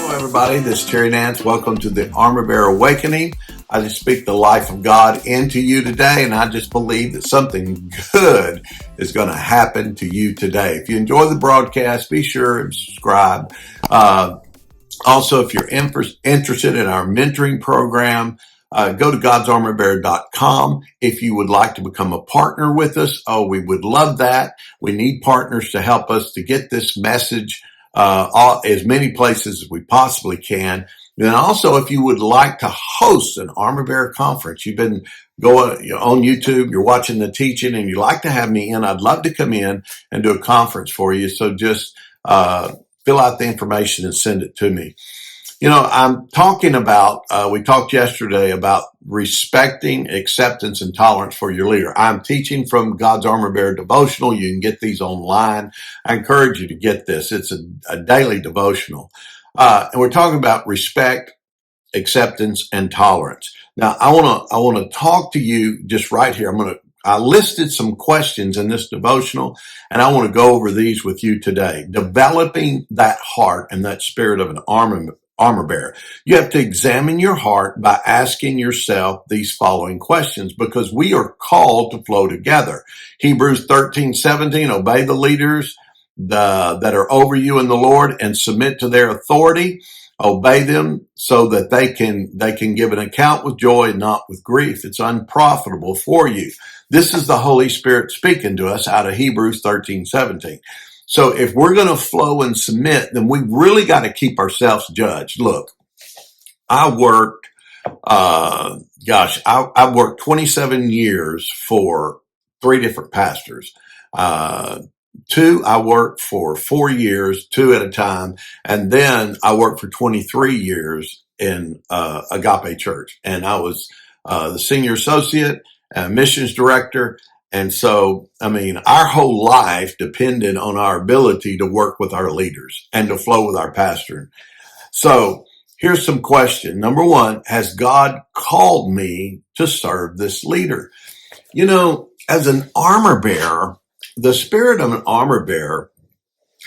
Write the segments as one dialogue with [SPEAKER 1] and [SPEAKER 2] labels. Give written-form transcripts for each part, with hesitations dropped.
[SPEAKER 1] Hello, everybody. This is Terry Nance. Welcome to the Armor Bearer Awakening. I just speak the life of God into you today, and I just believe that something good is going to happen to you today. If you enjoy the broadcast, be sure and subscribe. Also, if you're interested in our mentoring program, go to godsarmorbearer.com. If you would like to become a partner with us, we would love that. We need partners to help us to get this message as many places as we possibly can. And also, if you would like to host an Armor Bearer conference, you've been going on YouTube, you're watching the teaching, and you'd like to have me in, I'd love to come in and do a conference for you. So just fill out the information and send it to me. You know, I'm talking about, we talked yesterday about respecting, acceptance, and tolerance for your leader. I'm teaching from God's Armor Bearer devotional. You can get these online. I encourage you to get this. It's a daily devotional. And we're talking about respect, acceptance, and tolerance. Now, I want to talk to you just right here. I listed some questions in this devotional, and I want to go over these with you today. Developing that heart and that spirit of an armor bearer. You have to examine your heart by asking yourself these following questions, because we are called to flow together. Hebrews 13:17, obey the leaders that are over you in the Lord and submit to their authority. Obey them so that they can give an account with joy and not with grief. It's unprofitable for you. This is the Holy Spirit speaking to us out of Hebrews 13:17. So if we're going to flow and submit, then we really got to keep ourselves judged. Look, I worked, I worked 27 years for 3 different pastors. Two, I worked for 4 years, 2 at a time. And then I worked for 23 years in Agape Church. And I was the senior associate, missions director. And so, our whole life depended on our ability to work with our leaders and to flow with our pastor. So here's some questions. Number 1, has God called me to serve this leader? You know, as an armor bearer, the spirit of an armor bearer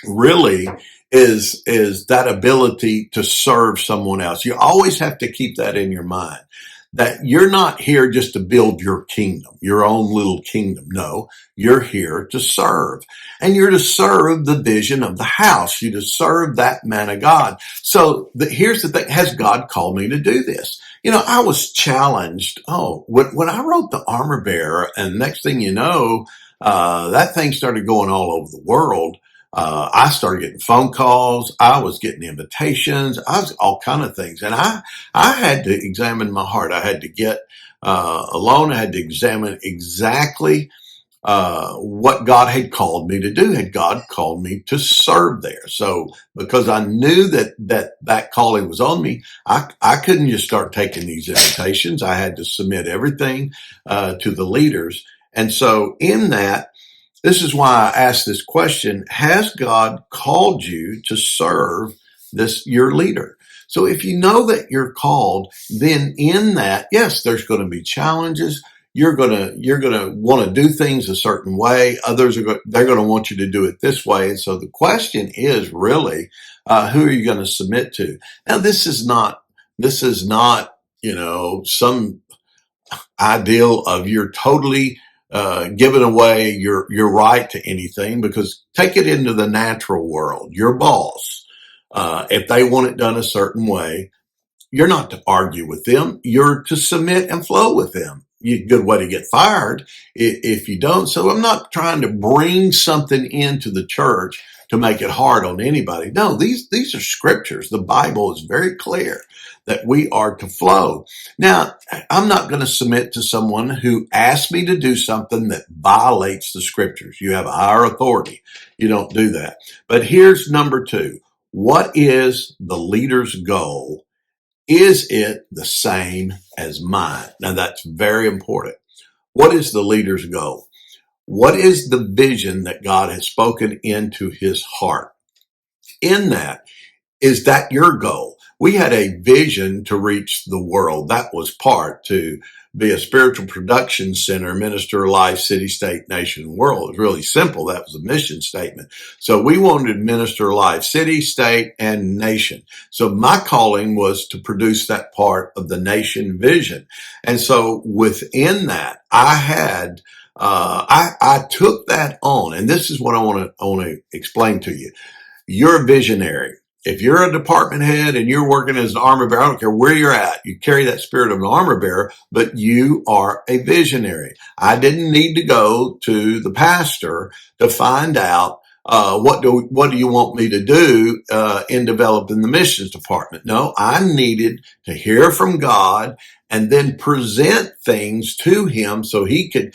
[SPEAKER 1] really is that ability to serve someone else. You always have to keep that in your mind, that you're not here just to build your kingdom, your own little kingdom. No, you're here to serve. And you're to serve the vision of the house. You're to serve that man of God. So here's the thing. Has God called me to do this? You know, I was challenged. When I wrote The Armor Bearer, and next thing you know, that thing started going all over the world. I started getting phone calls. I was getting invitations. I was all kind of things. And I had to examine my heart. I had to get alone. I had to examine exactly what God had called me to do. Had God called me to serve there? So because I knew that calling was on me, I couldn't just start taking these invitations. I had to submit everything to the leaders. And so in that, this is why I asked this question: has God called you to serve your leader? So if you know that you're called, then in that, yes, there's going to be challenges. You're going to want to do things a certain way. Others they're going to want you to do it this way. And so the question is really, who are you going to submit to? Now, this is not, some ideal of you're totally giving away your right to anything, because take it into the natural world. Your boss, if they want it done a certain way, you're not to argue with them. You're to submit and flow with them. Good way to get fired if you don't. So I'm not trying to bring something into the church to make it hard on anybody. No, these are scriptures. The Bible is very clear that we are to flow. Now, I'm not going to submit to someone who asks me to do something that violates the scriptures. You have a higher authority. You don't do that. But here's number 2. What is the leader's goal? Is it the same as mine? Now, that's very important. What is the leader's goal? What is the vision that God has spoken into his heart? In that, is that your goal? We had a vision to reach the world. That was part to be a spiritual production center, minister life, city, state, nation, and world. It was really simple. That was a mission statement. So we wanted to minister life, city, state, and nation. So my calling was to produce that part of the nation vision. And so within that, I had, I took that on, and this is what I want to explain to you. You're a visionary. If you're a department head and you're working as an armor bearer, I don't care where you're at, you carry that spirit of an armor bearer, but you are a visionary. I didn't need to go to the pastor to find out what do you want me to do in developing the missions department? No, I needed to hear from God and then present things to him so he could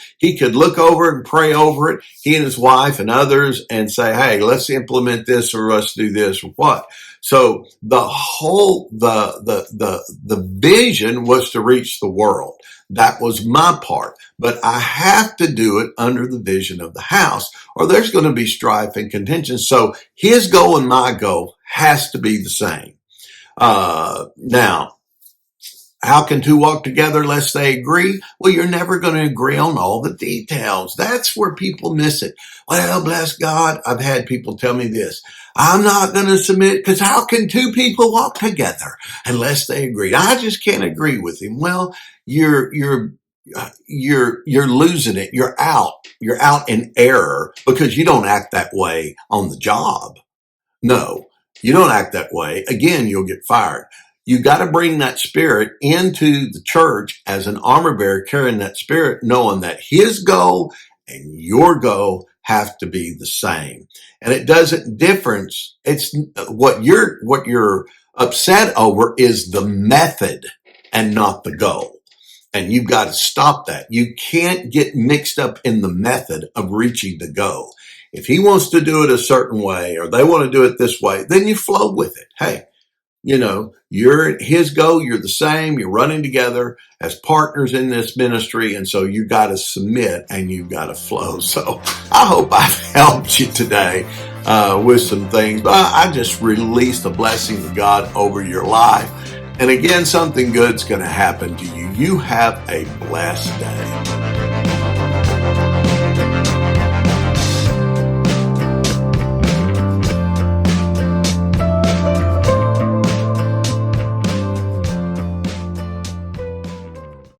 [SPEAKER 1] look over it and pray over it, he and his wife and others, and say, hey, let's implement this or let's do this or what. So the whole, the vision was to reach the world. That was my part, but I have to do it under the vision of the house, or there's going to be strife and contention. So his goal and my goal has to be the same. Now, how can two walk together unless they agree? Well, you're never going to agree on all the details. That's where people miss it. Well, bless God, I've had people tell me this. I'm not going to submit because how can two people walk together unless they agree? I just can't agree with him. Well, you're losing it. You're out in error because you don't act that way on the job. No, you don't act that way. Again, you'll get fired. You got to bring that spirit into the church as an armor bearer, carrying that spirit, knowing that his goal and your goal have to be the same. And it doesn't difference. It's what you're upset over is the method and not the goal. And you've got to stop that. You can't get mixed up in the method of reaching the goal. If he wants to do it a certain way or they want to do it this way, then you flow with it. Hey, you're his goal, you're the same, you're running together as partners in this ministry. And so you got to submit and you got to flow. So I hope I've helped you today with some things. But I just released the blessing of God over your life. And again, something good's going to happen to you. You have a blessed day.